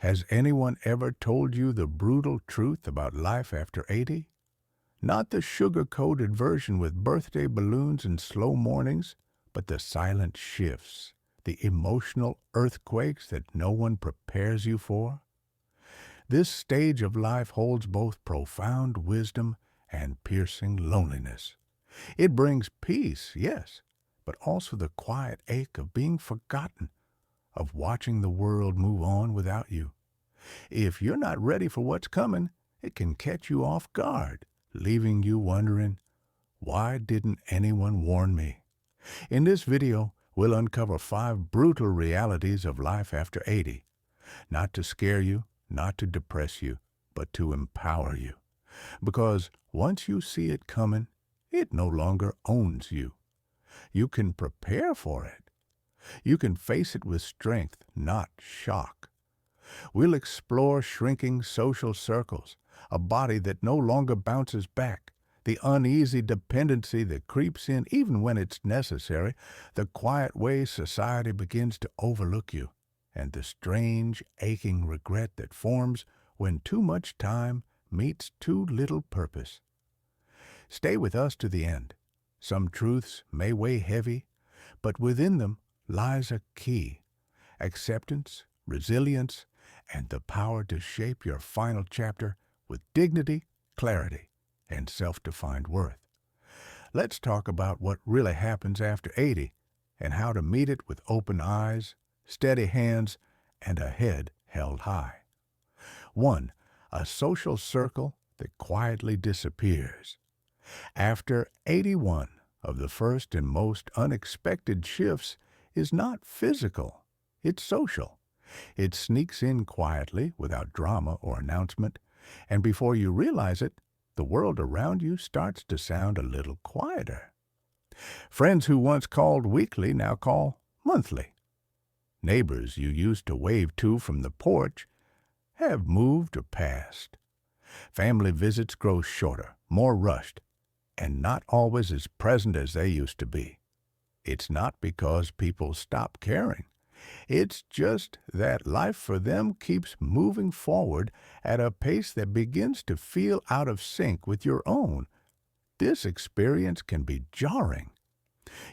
Has anyone ever told you the brutal truth about life after 80? Not the sugar-coated version with birthday balloons and slow mornings, but the silent shifts, the emotional earthquakes that no one prepares you for. This stage of life holds both profound wisdom and piercing loneliness. It brings peace, yes, but also the quiet ache of being forgotten, of watching the world move on without you. If you're not ready for what's coming, it can catch you off guard, leaving you wondering, why didn't anyone warn me? In this video, we'll uncover 5 brutal realities of life after 80. Not to scare you, not to depress you, but to empower you. Because once you see it coming, it no longer owns you. You can prepare for it. You can face it with strength, not shock. We'll explore shrinking social circles, a body that no longer bounces back, the uneasy dependency that creeps in even when it's necessary, the quiet way society begins to overlook you, and the strange, aching regret that forms when too much time meets too little purpose. Stay with us to the end. Some truths may weigh heavy, but within them lies a key: acceptance, resilience, and the power to shape your final chapter with dignity, clarity, and self-defined worth. Let's talk about what really happens after 80 and how to meet it with open eyes, steady hands, and a head held high. 1. A social circle that quietly disappears. After 81 of the first and most unexpected shifts is not physical, it's social. It sneaks in quietly without drama or announcement, and before you realize it, the world around you starts to sound a little quieter. Friends who once called weekly now call monthly. Neighbors you used to wave to from the porch have moved or passed. Family visits grow shorter, more rushed, and not always as present as they used to be. It's not because people stop caring. It's just that life for them keeps moving forward at a pace that begins to feel out of sync with your own. This experience can be jarring.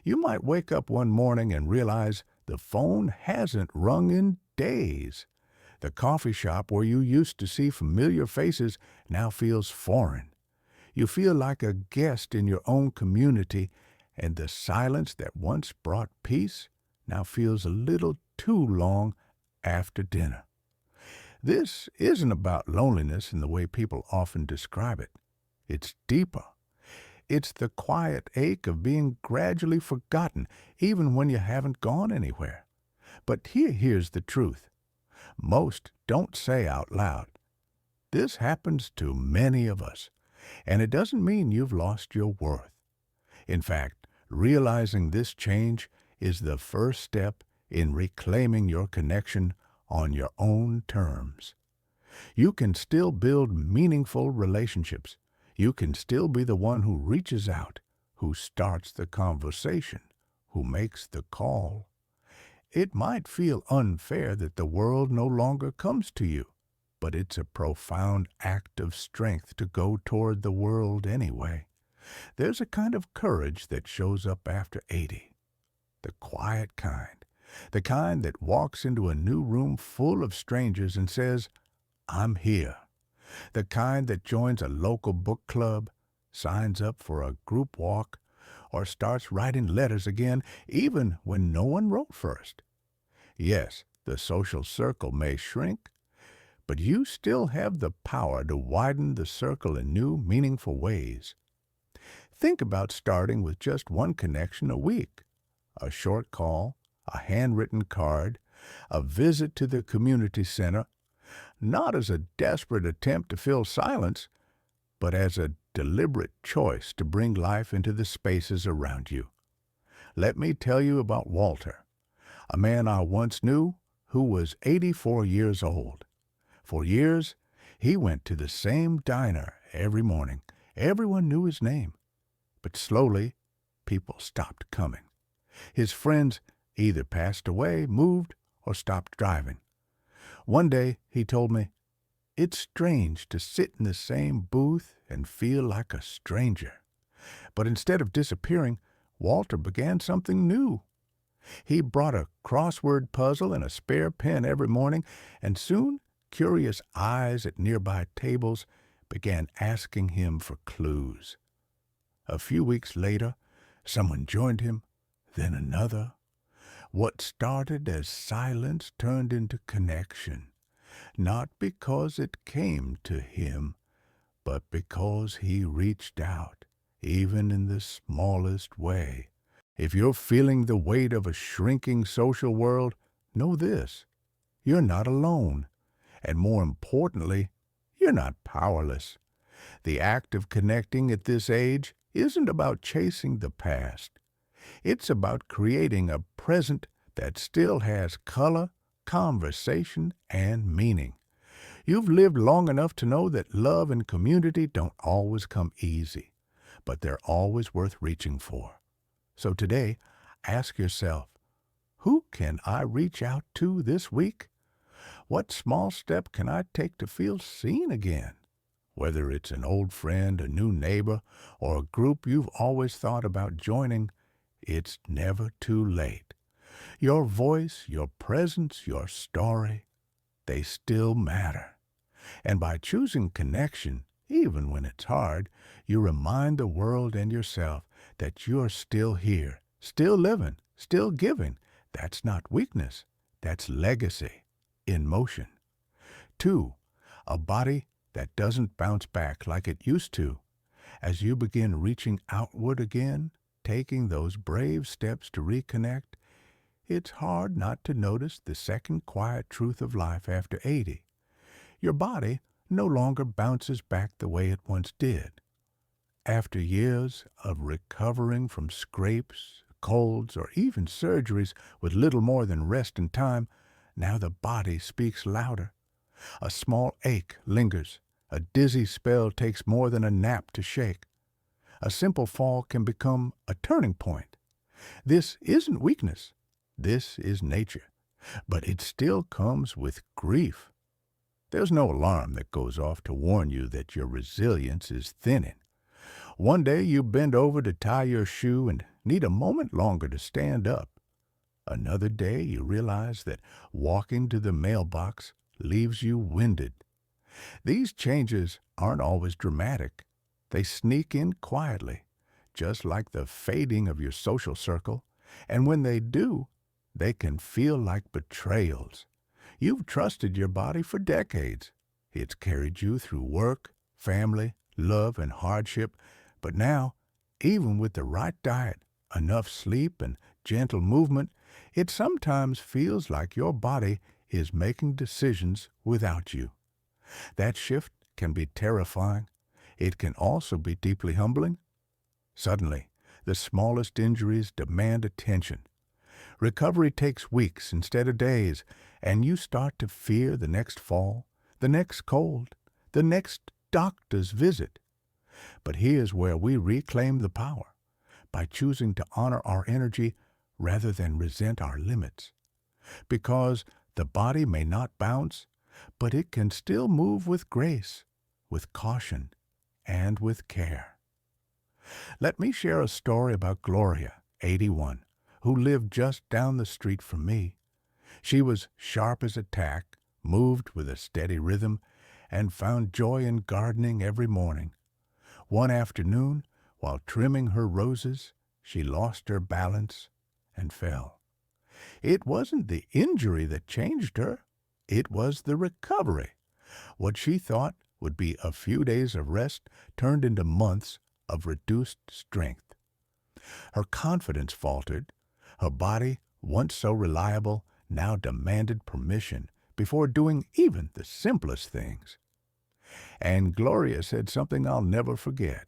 You might wake up one morning and realize the phone hasn't rung in days. The coffee shop where you used to see familiar faces now feels foreign. You feel like a guest in your own community, and the silence that once brought peace now feels a little too long after dinner. This isn't about loneliness in the way people often describe it. It's deeper. It's the quiet ache of being gradually forgotten, even when you haven't gone anywhere. But here's the truth. Most don't say out loud. This happens to many of us, and it doesn't mean you've lost your worth. In fact, realizing this change is the first step in reclaiming your connection on your own terms. You can still build meaningful relationships. You can still be the one who reaches out, who starts the conversation, who makes the call. It might feel unfair that the world no longer comes to you, but it's a profound act of strength to go toward the world anyway. There's a kind of courage that shows up after 80. The quiet kind. The kind that walks into a new room full of strangers and says, "I'm here." The kind that joins a local book club, signs up for a group walk, or starts writing letters again, even when no one wrote first. Yes, the social circle may shrink, but you still have the power to widen the circle in new, meaningful ways. Think about starting with just one connection a week. A short call, a handwritten card, a visit to the community center, not as a desperate attempt to fill silence, but as a deliberate choice to bring life into the spaces around you. Let me tell you about Walter, a man I once knew who was 84 years old. For years, he went to the same diner every morning. Everyone knew his name. But slowly, people stopped coming. His friends either passed away, moved, or stopped driving. One day he told me, "It's strange to sit in the same booth and feel like a stranger." But instead of disappearing, Walter began something new. He brought a crossword puzzle and a spare pen every morning, and soon curious eyes at nearby tables began asking him for clues. A few weeks later, someone joined him, then another. What started as silence turned into connection, not because it came to him, but because he reached out, even in the smallest way. If you're feeling the weight of a shrinking social world, know this: you're not alone. And more importantly, you're not powerless. The act of connecting at this age isn't about chasing the past. It's about creating a present that still has color, conversation, and meaning. You've lived long enough to know that love and community don't always come easy, but they're always worth reaching for. So today, ask yourself, who can I reach out to this week? What small step can I take to feel seen again? Whether it's an old friend, a new neighbor, or a group you've always thought about joining, it's never too late. Your voice, your presence, your story, they still matter. And by choosing connection, even when it's hard, you remind the world and yourself that you're still here, still living, still giving. That's not weakness. That's legacy in motion. 2, a body that doesn't bounce back like it used to. As you begin reaching outward again, taking those brave steps to reconnect, it's hard not to notice the second quiet truth of life after 80. Your body no longer bounces back the way it once did. After years of recovering from scrapes, colds, or even surgeries with little more than rest and time, now the body speaks louder. A small ache lingers. A dizzy spell takes more than a nap to shake. A simple fall can become a turning point. This isn't weakness. This is nature. But it still comes with grief. There's no alarm that goes off to warn you that your resilience is thinning. One day you bend over to tie your shoe and need a moment longer to stand up. Another day you realize that walking to the mailbox leaves you winded. These changes aren't always dramatic. They sneak in quietly, just like the fading of your social circle, and when they do, they can feel like betrayals. You've trusted your body for decades. It's carried you through work, family, love, and hardship, but now, even with the right diet, enough sleep, and gentle movement, it sometimes feels like your body is making decisions without you. That shift can be terrifying. It can also be deeply humbling. Suddenly, the smallest injuries demand attention. Recovery takes weeks instead of days, and you start to fear the next fall, the next cold, the next doctor's visit. But here's where we reclaim the power, by choosing to honor our energy rather than resent our limits. Because the body may not bounce, but it can still move with grace, with caution, and with care. Let me share a story about Gloria, 81, who lived just down the street from me. She was sharp as a tack, moved with a steady rhythm, and found joy in gardening every morning. One afternoon, while trimming her roses, she lost her balance and fell. It wasn't the injury that changed her. It was the recovery. What she thought would be a few days of rest turned into months of reduced strength. Her confidence faltered. Her body, once so reliable, now demanded permission before doing even the simplest things. And Gloria said something I'll never forget.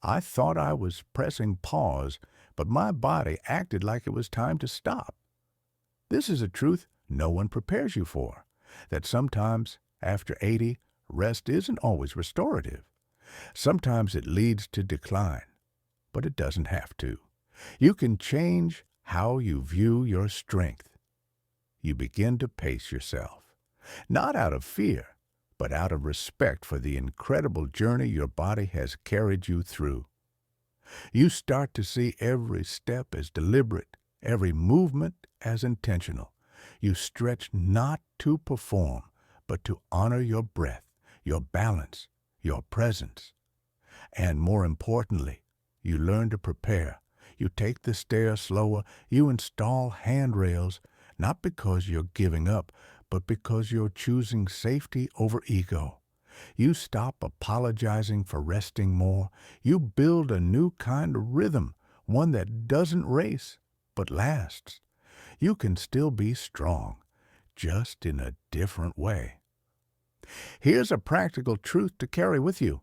"I thought I was pressing pause, but my body acted like it was time to stop." This is a truth no one prepares you for, that sometimes, after 80, rest isn't always restorative. Sometimes it leads to decline, but it doesn't have to. You can change how you view your strength. You begin to pace yourself. Not out of fear, but out of respect for the incredible journey your body has carried you through. You start to see every step as deliberate, every movement as intentional. You stretch not to perform, but to honor your breath, your balance, your presence. And more importantly, you learn to prepare. You take the stairs slower. You install handrails, not because you're giving up, but because you're choosing safety over ego. You stop apologizing for resting more. You build a new kind of rhythm, one that doesn't race, but lasts. You can still be strong, just in a different way. Here's a practical truth to carry with you.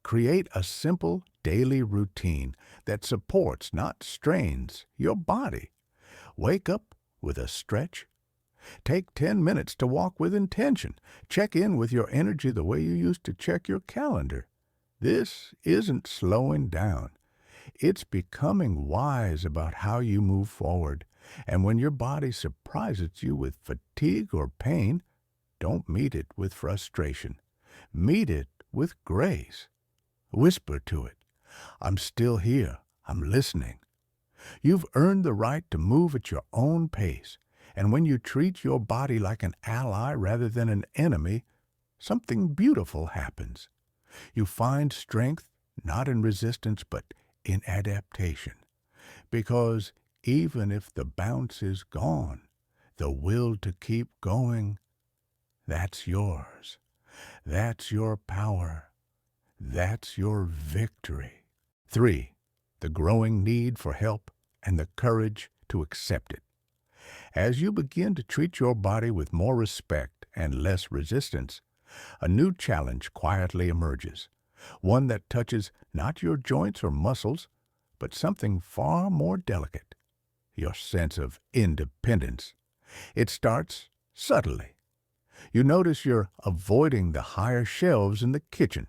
Create a simple daily routine that supports, not strains, your body. Wake up with a stretch. Take 10 minutes to walk with intention. Check in with your energy the way you used to check your calendar. This isn't slowing down. It's becoming wise about how you move forward. And when your body surprises you with fatigue or pain, don't meet it with frustration. Meet it with grace. Whisper to it, I'm still here. I'm listening. You've earned the right to move at your own pace. And when you treat your body like an ally rather than an enemy, something beautiful happens. You find strength not in resistance but in adaptation. Because even if the bounce is gone, the will to keep going, that's yours. That's your power. That's your victory. 3. The growing need for help and the courage to accept it. As you begin to treat your body with more respect and less resistance, a new challenge quietly emerges, one that touches not your joints or muscles, but something far more delicate, your sense of independence. It starts subtly. You notice you're avoiding the higher shelves in the kitchen.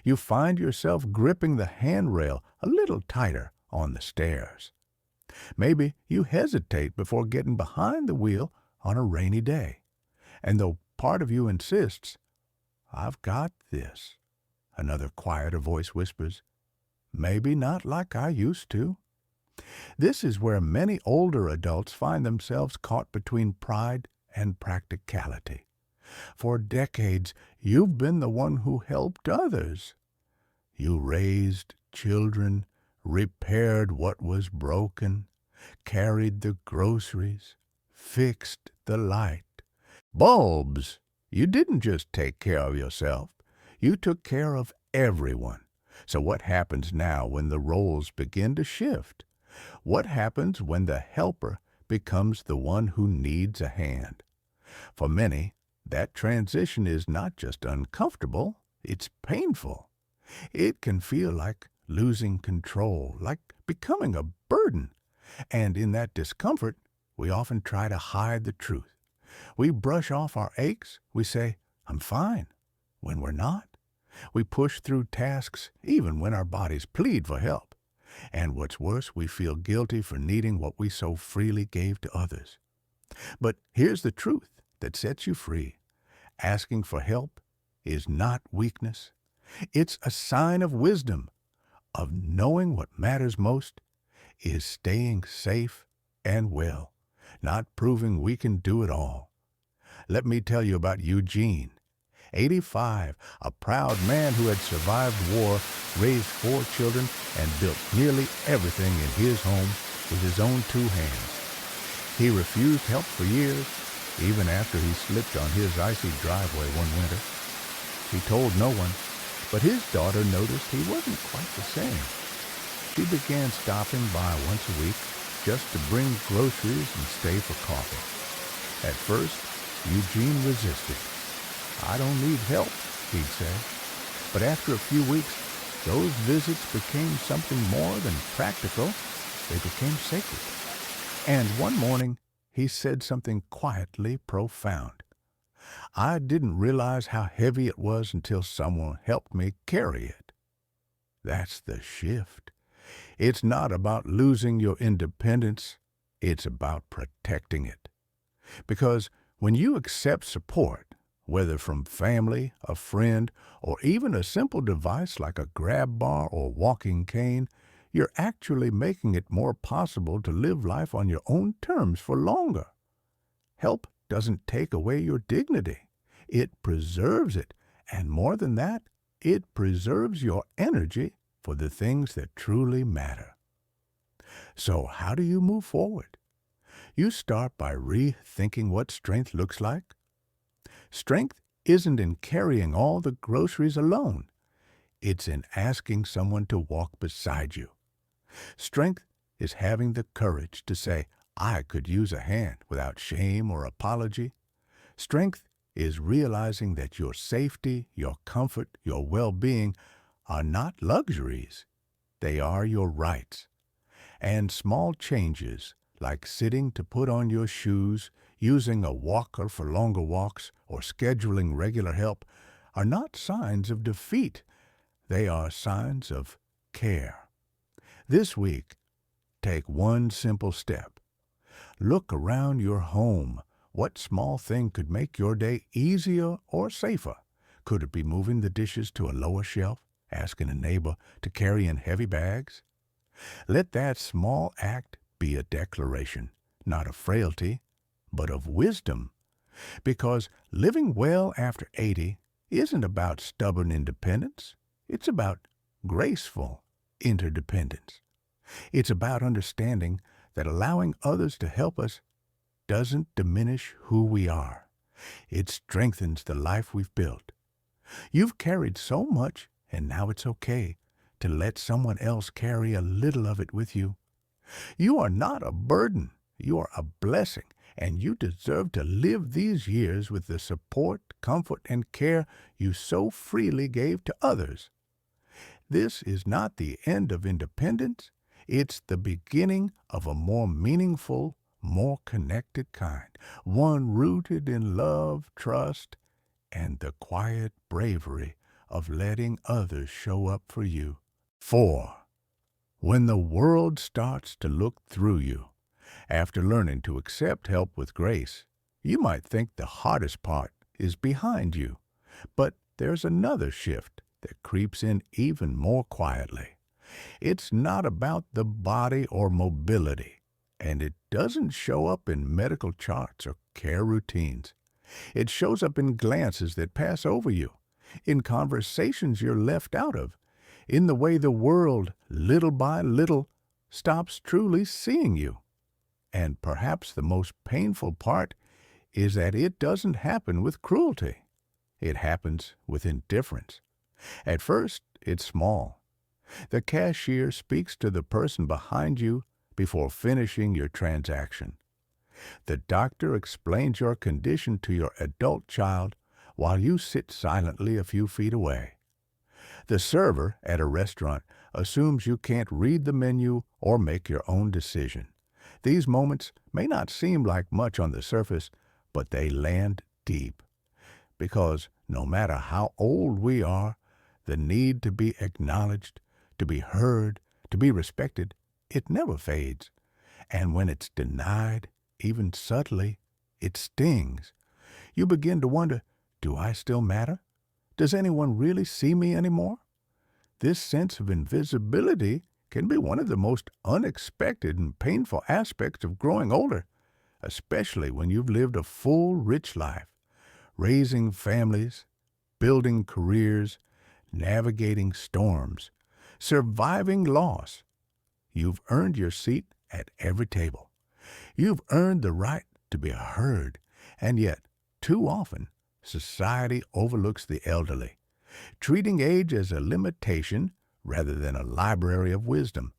You find yourself gripping the handrail a little tighter on the stairs. Maybe you hesitate before getting behind the wheel on a rainy day. And though part of you insists, I've got this, another quieter voice whispers, maybe not like I used to. This is where many older adults find themselves caught between pride and practicality. For decades, you've been the one who helped others. You raised children, repaired what was broken, carried the groceries, fixed the light. Bulbs! You didn't just take care of yourself. You took care of everyone. So what happens now when the roles begin to shift? What happens when the helper becomes the one who needs a hand? For many, that transition is not just uncomfortable, it's painful. It can feel like losing control, like becoming a burden. And in that discomfort, we often try to hide the truth. We brush off our aches. We say, I'm fine, when we're not. We push through tasks even when our bodies plead for help. And what's worse, we feel guilty for needing what we so freely gave to others. But here's the truth that sets you free. Asking for help is not weakness. It's a sign of wisdom, of knowing what matters most is staying safe and well, not proving we can do it all. Let me tell you about Eugene. 85, a proud man who had survived war, raised 4 children, and built nearly everything in his home with his own 2 hands. He refused help for years, even after he slipped on his icy driveway one winter. He told no one, but his daughter noticed he wasn't quite the same. She began stopping by once a week just to bring groceries and stay for coffee. At first, Eugene resisted. I don't need help, he'd say. But after a few weeks, those visits became something more than practical. They became sacred. And one morning, he said something quietly profound. I didn't realize how heavy it was until someone helped me carry it. That's the shift. It's not about losing your independence. It's about protecting it. Because When you accept support, whether from family, a friend, or even a simple device like a grab bar or walking cane, you're actually making it more possible to live life on your own terms for longer. Help doesn't take away your dignity. It preserves it. And more than that, it preserves your energy for the things that truly matter. So how do you move forward? You start by rethinking what strength looks like. Strength isn't in carrying all the groceries alone. It's in asking someone to walk beside you. Strength is having the courage to say, I could use a hand without shame or apology. Strength is realizing that your safety, your comfort, your well-being are not luxuries. They are your rights. And small changes, like sitting to put on your shoes, using a walker for longer walks, or scheduling regular help, are not signs of defeat. They are signs of care. This week, take one simple step. Look around your home. What small thing could make your day easier or safer? Could it be moving the dishes to a lower shelf, asking a neighbor to carry in heavy bags? Let that small act be a declaration, not of frailty, but of wisdom. Because living well after 80 isn't about stubborn independence. It's about graceful interdependence. It's about understanding that allowing others to help us doesn't diminish who we are. It strengthens the life we've built. You've carried so much, and now it's okay to let someone else carry a little of it with you. You are not a burden. You are a blessing, and you deserve to live these years with the support, comfort, and care you so freely gave to others. This is not the end of independence. It's the beginning of a more meaningful, more connected kind, one rooted in love, trust, and the quiet bravery of letting others show up for you. 4. When the world starts to look through you, after learning to accept help with grace, you might think the hardest part is behind you. But there's another shift that creeps in even more quietly. It's not about the body or mobility, and it doesn't show up in medical charts or care routines. It shows up in glances that pass over you, in conversations you're left out of, in the way the world, little by little, stops truly seeing you. And perhaps the most painful part is that it doesn't happen with cruelty. It happens with indifference. At first, it's small. The cashier speaks to the person behind you before finishing your transaction. The doctor explains your condition to your adult child while you sit silently a few feet away. The server at a restaurant assumes you can't read the menu or make your own decision. These moments may not seem like much on the surface, but they land deep. Because no matter how old we are, the need to be acknowledged, to be heard, to be respected, it never fades. And when it's denied, even subtly, it stings. You begin to wonder, do I still matter? Does anyone really see me anymore? This sense of invisibility can be one of the most unexpected and painful aspects of growing older, especially when you've lived a full, rich life, raising families, building careers, navigating storms, surviving loss. You've earned your seat at every table. You've earned the right to be heard, and yet, too often, society overlooks the elderly, treating age as a limitation rather than a library of wisdom.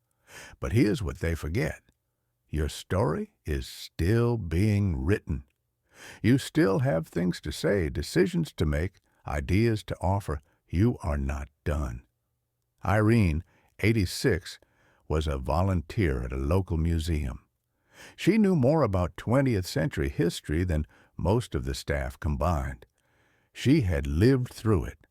But here's what they forget. Your story is still being written. You still have things to say, decisions to make, ideas to offer. You are not done. Irene, 86, was a volunteer at a local museum. She knew more about 20th century history than most of the staff combined. She had lived through it.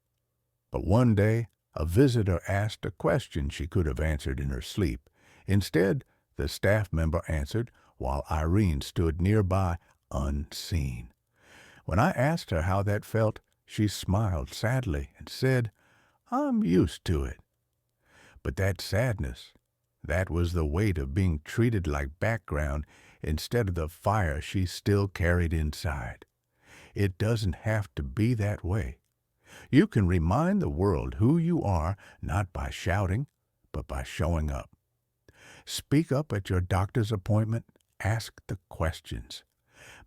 But one day, a visitor asked a question she could have answered in her sleep. Instead, the staff member answered while Irene stood nearby, unseen. When I asked her how that felt, she smiled sadly and said, "I'm used to it." But that sadness, that was the weight of being treated like background instead of the fire she still carried inside. It doesn't have to be that way. You can remind the world who you are not by shouting, but by showing up. Speak up at your doctor's appointment. Ask the questions.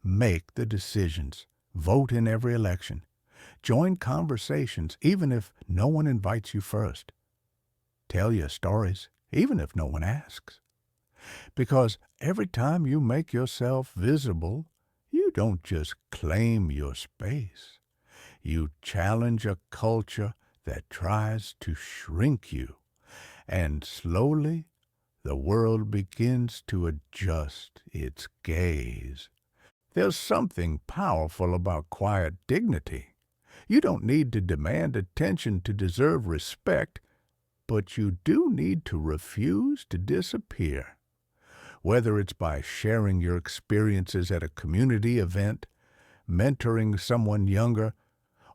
Make the decisions. Vote in every election. Join conversations even if no one invites you first. Tell your stories even if no one asks. Because every time you make yourself visible, you don't just claim your space. You challenge a culture that tries to shrink you. And slowly, the world begins to adjust its gaze. There's something powerful about quiet dignity. You don't need to demand attention to deserve respect, but you do need to refuse to disappear. Whether it's by sharing your experiences at a community event, mentoring someone younger,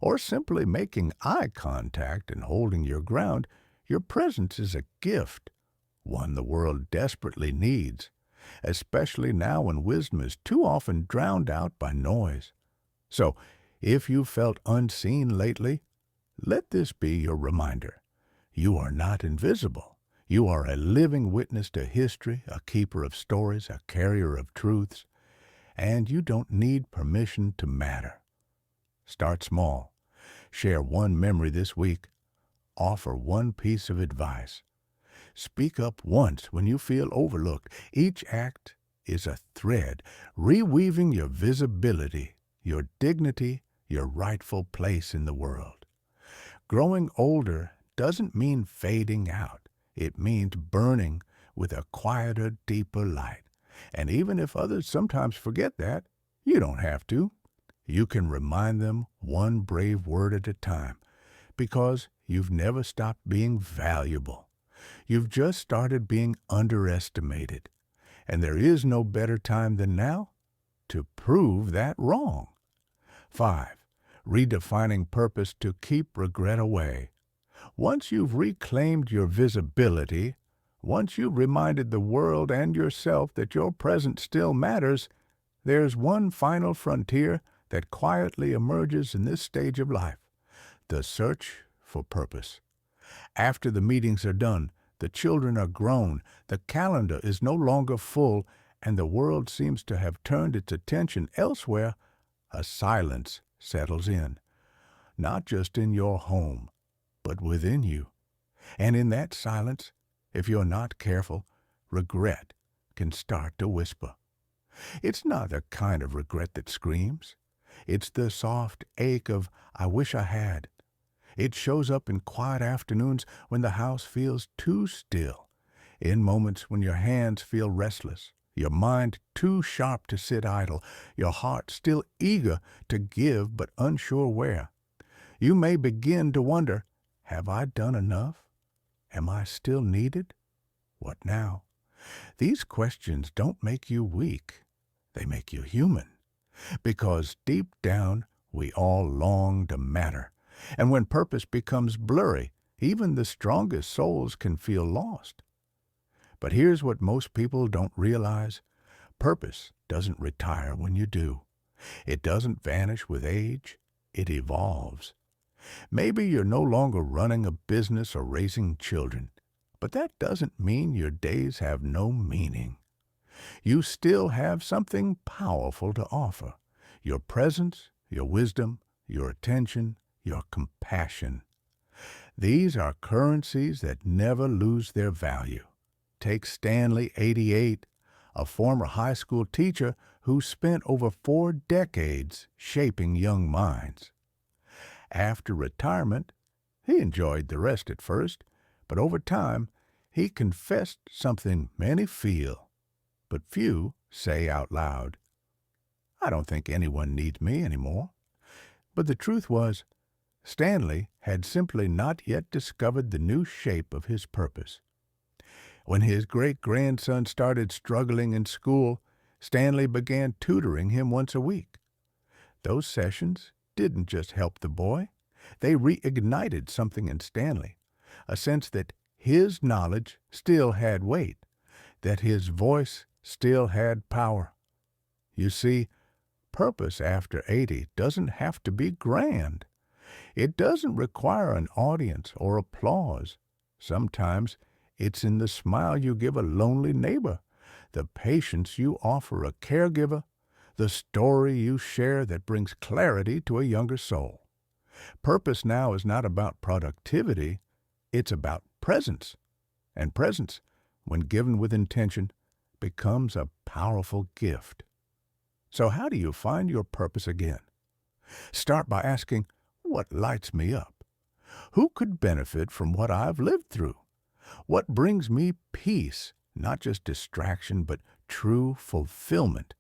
or simply making eye contact and holding your ground, your presence is a gift, one the world desperately needs, especially now when wisdom is too often drowned out by noise. So, if you felt unseen lately, let this be your reminder. You are not invisible. You are a living witness to history, a keeper of stories, a carrier of truths, and you don't need permission to matter. Start small. Share one memory this week. Offer one piece of advice. Speak up once when you feel overlooked. Each act is a thread, reweaving your visibility, your dignity, your rightful place in the world. Growing older doesn't mean fading out. It means burning with a quieter, deeper light. And even if others sometimes forget that, you don't have to. You can remind them one brave word at a time, because you've never stopped being valuable. You've just started being underestimated. And there is no better time than now to prove that wrong. 5. Redefining purpose to keep regret away. Once you've reclaimed your visibility, once you've reminded the world and yourself that your presence still matters, there's one final frontier that quietly emerges in this stage of life: the search for purpose. After the meetings are done, the children are grown, the calendar is no longer full, and the world seems to have turned its attention elsewhere, a silence settles in, not just in your home, but within you. And in that silence, if you're not careful, regret can start to whisper. It's not the kind of regret that screams. It's the soft ache of, "I wish I had." It shows up in quiet afternoons when the house feels too still, in moments when your hands feel restless, your mind too sharp to sit idle, your heart still eager to give but unsure where. You may begin to wonder, have I done enough? Am I still needed? What now? These questions don't make you weak. They make you human. Because deep down, we all long to matter. And when purpose becomes blurry, even the strongest souls can feel lost. But here's what most people don't realize. Purpose doesn't retire when you do. It doesn't vanish with age. It evolves. Maybe you're no longer running a business or raising children, but that doesn't mean your days have no meaning. You still have something powerful to offer: your presence, your wisdom, your attention, your compassion. These are currencies that never lose their value. Take Stanley, 88, a former high school teacher who spent over 4 decades shaping young minds. After retirement, he enjoyed the rest at first, but over time, he confessed something many feel, but few say out loud. "I don't think anyone needs me anymore." But the truth was, Stanley had simply not yet discovered the new shape of his purpose. When his great-grandson started struggling in school, Stanley began tutoring him once a week. Those sessions didn't just help the boy, they reignited something in Stanley, a sense that his knowledge still had weight, that his voice still had power. You see, purpose after 80 doesn't have to be grand. It doesn't require an audience or applause. Sometimes it's in the smile you give a lonely neighbor, the patience you offer a caregiver, the story you share that brings clarity to a younger soul. Purpose now is not about productivity, it's about presence. And presence, when given with intention, becomes a powerful gift. So how do you find your purpose again? Start by asking, what lights me up? Who could benefit from what I've lived through? What brings me peace, not just distraction, but true fulfillment?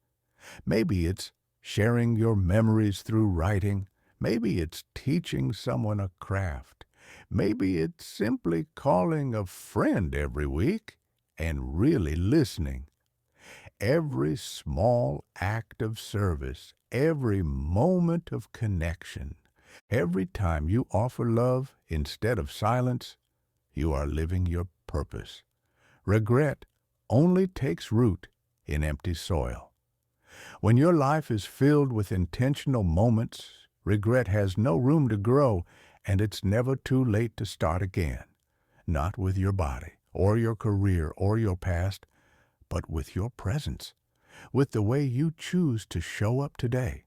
Maybe it's sharing your memories through writing. Maybe it's teaching someone a craft. Maybe it's simply calling a friend every week and really listening. Every small act of service, every moment of connection, every time you offer love instead of silence, you are living your purpose. Regret only takes root in empty soil. When your life is filled with intentional moments, regret has no room to grow, and it's never too late to start again. Not with your body, or your career, or your past, but with your presence, with the way you choose to show up today.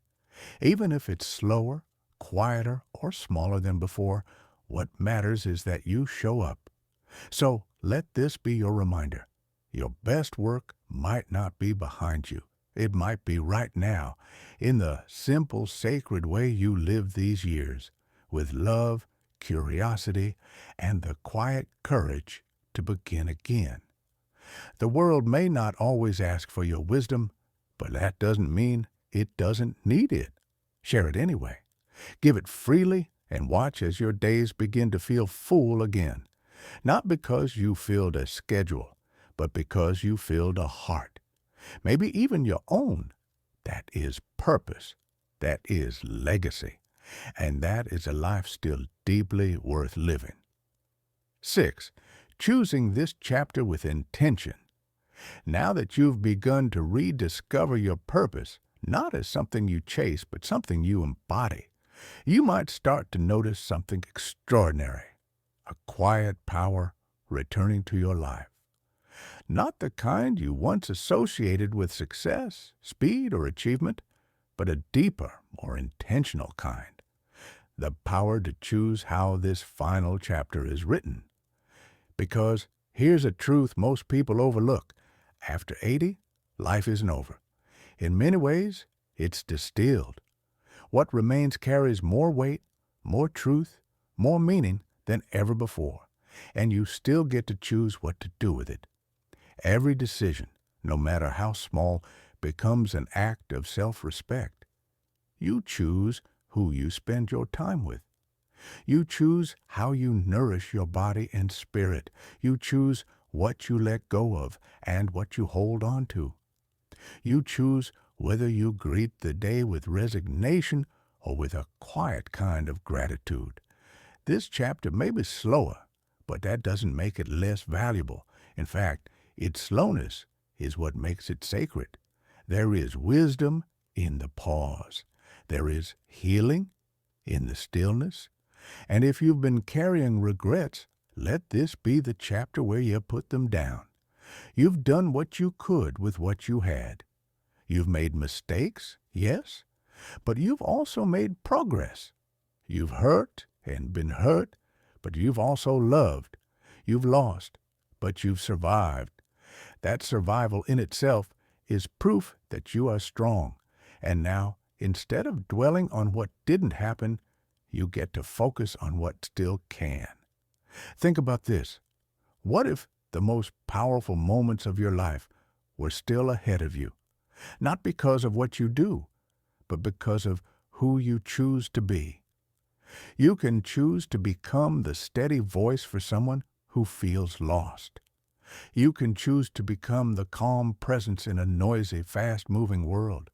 Even if it's slower, quieter, or smaller than before, what matters is that you show up. So let this be your reminder. Your best work might not be behind you. It might be right now, in the simple, sacred way you live these years, with love, curiosity, and the quiet courage to begin again. The world may not always ask for your wisdom, but that doesn't mean it doesn't need it. Share it anyway. Give it freely and watch as your days begin to feel full again. Not because you filled a schedule, but because you filled a heart. Maybe even your own. That is purpose. That is legacy. And that is a life still deeply worth living. 6. Choosing this chapter with intention. Now that you've begun to rediscover your purpose, not as something you chase, but something you embody, you might start to notice something extraordinary, a quiet power returning to your life. Not the kind you once associated with success, speed, or achievement, but a deeper, more intentional kind. The power to choose how this final chapter is written. Because here's a truth most people overlook. After 80, life isn't over. In many ways, it's distilled. What remains carries more weight, more truth, more meaning than ever before, and you still get to choose what to do with it. Every decision, no matter how small, becomes an act of self-respect. You choose who you spend your time with. You choose how you nourish your body and spirit. You choose what you let go of and what you hold on to. You choose whether you greet the day with resignation or with a quiet kind of gratitude. This chapter may be slower, but that doesn't make it less valuable. In fact, its slowness is what makes it sacred. There is wisdom in the pause. There is healing in the stillness. And if you've been carrying regrets, let this be the chapter where you put them down. You've done what you could with what you had. You've made mistakes, yes, but you've also made progress. You've hurt and been hurt, but you've also loved. You've lost, but you've survived. That survival in itself is proof that you are strong. And now, instead of dwelling on what didn't happen, you get to focus on what still can. Think about this. What if the most powerful moments of your life were still ahead of you? Not because of what you do, but because of who you choose to be. You can choose to become the steady voice for someone who feels lost. You can choose to become the calm presence in a noisy, fast-moving world.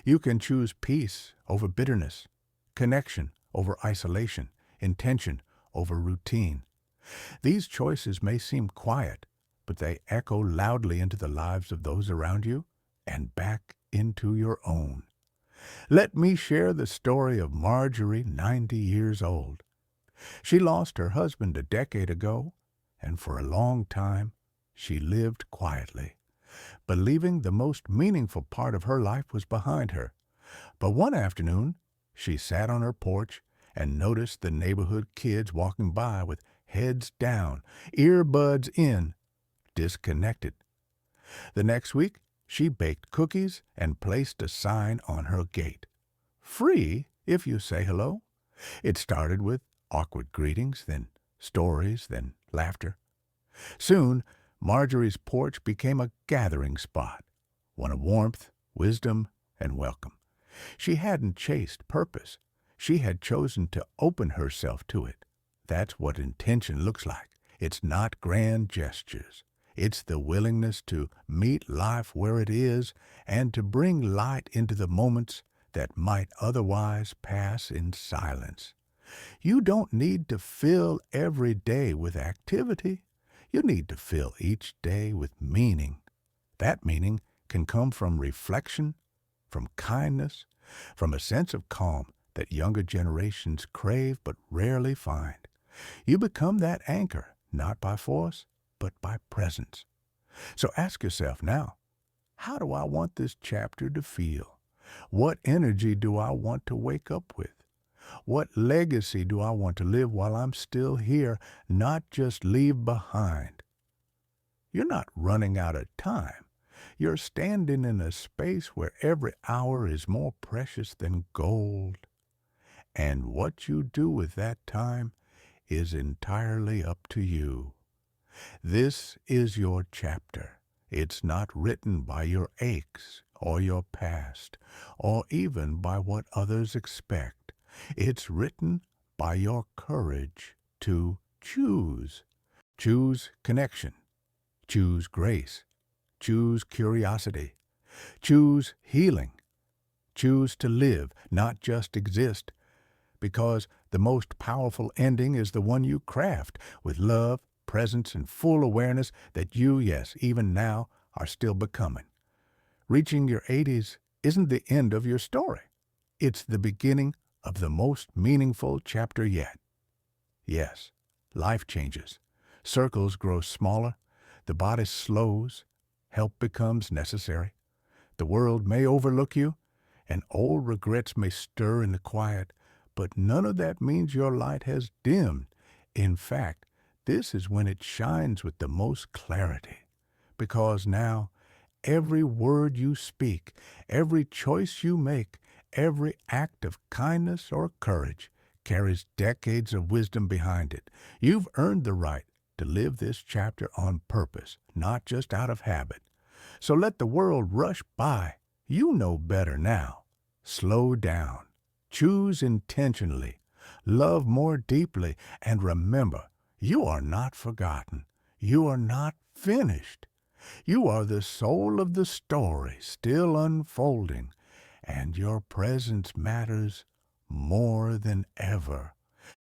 You can choose peace over bitterness, connection over isolation, intention over routine. These choices may seem quiet, but they echo loudly into the lives of those around you and back into your own. Let me share the story of Marjorie, 90 years old. She lost her husband a decade ago, and for a long time she lived quietly, believing the most meaningful part of her life was behind her. But one afternoon, she sat on her porch and noticed the neighborhood kids walking by with heads down, earbuds in, disconnected. The next week, she baked cookies and placed a sign on her gate. Free if you say hello. It started with awkward greetings, then stories, then laughter. Soon, Marjorie's porch became a gathering spot, one of warmth, wisdom, and welcome. She hadn't chased purpose. She had chosen to open herself to it. That's what intention looks like. It's not grand gestures. It's the willingness to meet life where it is and to bring light into the moments that might otherwise pass in silence. You don't need to fill every day with activity. You need to fill each day with meaning. That meaning can come from reflection, from kindness, from a sense of calm that younger generations crave but rarely find. You become that anchor, not by force, but by presence. So ask yourself now, how do I want this chapter to feel? What energy do I want to wake up with? What legacy do I want to live while I'm still here, not just leave behind? You're not running out of time. You're standing in a space where every hour is more precious than gold. And what you do with that time is entirely up to you. This is your chapter. It's not written by your aches or your past, or even by what others expect. It's written by your courage to choose. Choose connection. Choose grace. Choose curiosity. Choose healing. Choose to live, not just exist, because the most powerful ending is the one you craft with love, presence, and full awareness that you, yes, even now, are still becoming. Reaching your 80s isn't the end of your story. It's the beginning of the most meaningful chapter yet. Yes, life changes. Circles grow smaller. The body slows. Help becomes necessary. The world may overlook you, and old regrets may stir in the quiet, but none of that means your light has dimmed. In fact, this is when it shines with the most clarity, because now every word you speak, every choice you make, every act of kindness or courage carries decades of wisdom behind it. You've earned the right to live this chapter on purpose, not just out of habit. So let the world rush by. You know better now. Slow down. Choose intentionally. Love more deeply. And remember, you are not forgotten. You are not finished. You are the soul of the story still unfolding, and your presence matters more than ever.